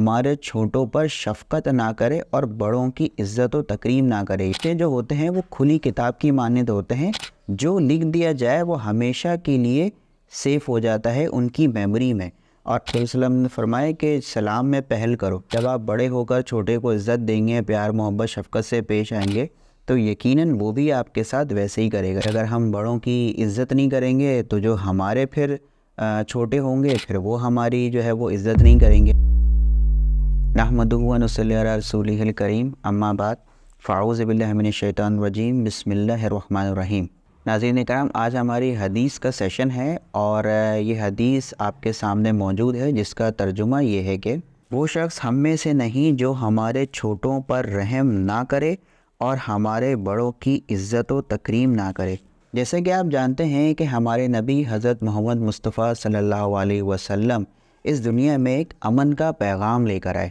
ہمارے چھوٹوں پر شفقت نہ کرے اور بڑوں کی عزت و تکریم نہ کرے۔ رشتے جو ہوتے ہیں وہ کھلی کتاب کی مانند ہوتے ہیں، جو لکھ دیا جائے وہ ہمیشہ کے لیے سیف ہو جاتا ہے ان کی میموری میں۔ اور صلی اللہ علیہ وسلم نے فرمایا کہ سلام میں پہل کرو۔ جب آپ بڑے ہو کر چھوٹے کو عزت دیں گے، پیار محبت شفقت سے پیش آئیں گے تو یقیناً وہ بھی آپ کے ساتھ ویسے ہی کرے گا۔ اگر ہم بڑوں کی عزت نہیں کریں گے تو جو ہمارے پھر چھوٹے ہوں گے پھر وہ ہماری جو ہے وہ عزت نہیں کریں گے۔ نحمدہ و نصلی علی رسولہ الکریم، اما بعد، فاعوذ باللہ من الشیطان الرجیم، بسم اللہ الرحمن الرحیم۔ ناظرین کرام، آج ہماری حدیث کا سیشن ہے اور یہ حدیث آپ کے سامنے موجود ہے جس کا ترجمہ یہ ہے کہ وہ شخص ہم میں سے نہیں جو ہمارے چھوٹوں پر رحم نہ کرے اور ہمارے بڑوں کی عزت و تکریم نہ کرے۔ جیسے کہ آپ جانتے ہیں کہ ہمارے نبی حضرت محمد مصطفیٰ صلی اللہ علیہ وسلم اس دنیا میں ایک امن کا پیغام لے کر آئے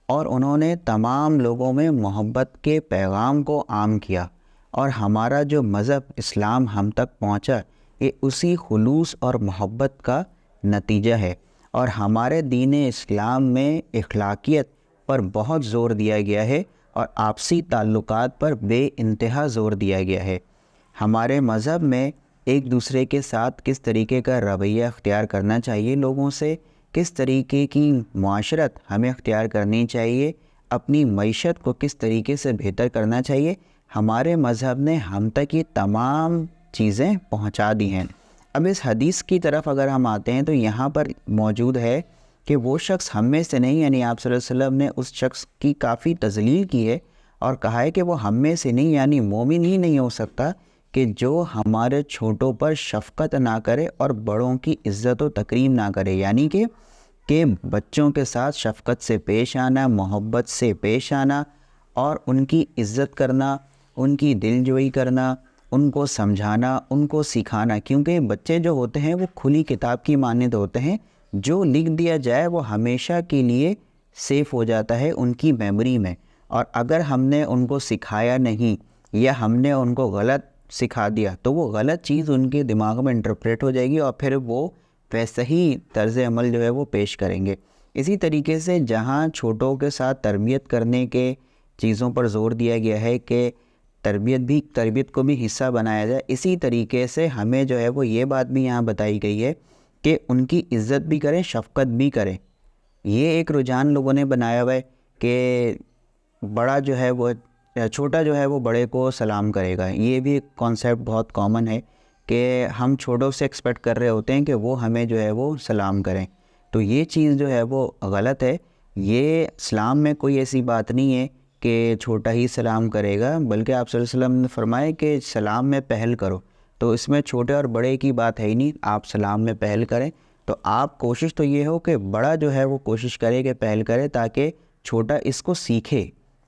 اور انہوں نے تمام لوگوں میں محبت کے پیغام کو عام کیا، اور ہمارا جو مذہب اسلام ہم تک پہنچا یہ اسی خلوص اور محبت کا نتیجہ ہے۔ اور ہمارے دین اسلام میں اخلاقیت پر بہت زور دیا گیا ہے اور آپسی تعلقات پر بے انتہا زور دیا گیا ہے۔ ہمارے مذہب میں ایک دوسرے کے ساتھ کس طریقے کا رویہ اختیار کرنا چاہیے، لوگوں سے کس طریقے کی معاشرت ہمیں اختیار کرنی چاہیے، اپنی معیشت کو کس طریقے سے بہتر کرنا چاہیے، ہمارے مذہب نے ہم تک یہ تمام چیزیں پہنچا دی ہیں۔ اب اس حدیث کی طرف اگر ہم آتے ہیں تو یہاں پر موجود ہے کہ وہ شخص ہم میں سے نہیں، یعنی آپ صلی اللہ علیہ وسلم نے اس شخص کی کافی تذلیل کی ہے اور کہا ہے کہ وہ ہم میں سے نہیں، یعنی مومن ہی نہیں ہو سکتا کہ جو ہمارے چھوٹوں پر شفقت نہ کرے اور بڑوں کی عزت و تکریم نہ کرے، یعنی کہ بچوں کے ساتھ شفقت سے پیش آنا، محبت سے پیش آنا اور ان کی عزت کرنا، ان کی دلجوئی کرنا، ان کو سمجھانا، ان کو سکھانا، کیونکہ بچے جو ہوتے ہیں وہ کھلی کتاب کی مانند ہوتے ہیں، جو لکھ دیا جائے وہ ہمیشہ کے لیے سیف ہو جاتا ہے ان کی میموری میں۔ اور اگر ہم نے ان کو سکھایا نہیں یا ہم نے ان کو غلط سکھا دیا تو وہ غلط چیز ان کے دماغ میں انٹرپریٹ ہو جائے گی اور پھر وہ ویسا ہی طرز عمل جو ہے وہ پیش کریں گے۔ اسی طریقے سے جہاں چھوٹوں کے ساتھ تربیت کرنے کے چیزوں پر زور دیا گیا ہے کہ تربیت کو بھی حصہ بنایا جائے، اسی طریقے سے ہمیں جو ہے وہ یہ بات بھی یہاں بتائی گئی ہے کہ ان کی عزت بھی کریں، شفقت بھی کریں۔ یہ ایک رجحان لوگوں نے بنایا ہوا ہے کہ بڑا جو ہے وہ چھوٹا جو ہے وہ بڑے کو سلام کرے گا۔ یہ بھی کانسیپٹ بہت کامن ہے کہ ہم چھوٹوں سے ایکسپیکٹ کر رہے ہوتے ہیں کہ وہ ہمیں جو ہے وہ سلام کریں، تو یہ چیز جو ہے وہ غلط ہے۔ یہ اسلام میں کوئی ایسی بات نہیں ہے کہ چھوٹا ہی سلام کرے گا، بلکہ آپ صلی اللہ علیہ وسلم نے فرمایا کہ سلام میں پہل کرو، تو اس میں چھوٹے اور بڑے کی بات ہے ہی نہیں، آپ سلام میں پہل کریں۔ تو آپ کوشش تو یہ ہو کہ بڑا جو ہے وہ کوشش کرے کہ پہل کرے، تاکہ چھوٹا اس کو سیکھے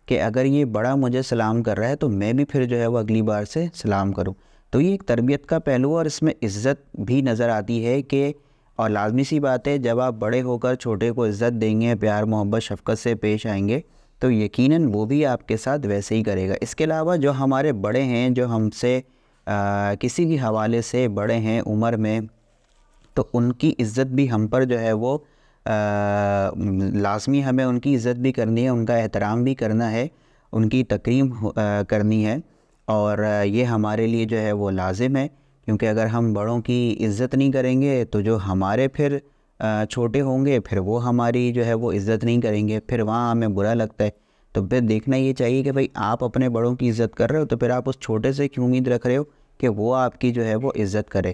کہ اگر یہ بڑا مجھے سلام کر رہا ہے تو میں بھی پھر جو ہے وہ اگلی بار سے سلام کروں۔ تو یہ ایک تربیت کا پہلو اور اس میں عزت بھی نظر آتی ہے کہ، اور لازمی سی بات ہے جب آپ بڑے ہو کر چھوٹے کو عزت دیں گے، پیار محبت شفقت سے پیش آئیں گے تو یقیناً وہ بھی آپ کے ساتھ ویسے ہی کرے گا۔ اس کے علاوہ جو ہمارے بڑے ہیں، جو ہم سے کسی بھی حوالے سے بڑے ہیں عمر میں، تو ان کی عزت بھی ہم پر جو ہے وہ لازمی ہمیں ان کی عزت بھی کرنی ہے، ان کا احترام بھی کرنا ہے، ان کی تکریم کرنی ہے، اور یہ ہمارے لیے جو ہے وہ لازم ہے، کیونکہ اگر ہم بڑوں کی عزت نہیں کریں گے تو جو ہمارے پھر چھوٹے ہوں گے پھر وہ ہماری جو ہے وہ عزت نہیں کریں گے، پھر وہاں ہمیں برا لگتا ہے۔ تو پھر دیکھنا یہ چاہیے کہ بھئی آپ اپنے بڑوں کی عزت کر رہے ہو تو پھر آپ اس چھوٹے سے کیوں امید رکھ رہے ہو کہ وہ آپ کی جو ہے وہ عزت کرے۔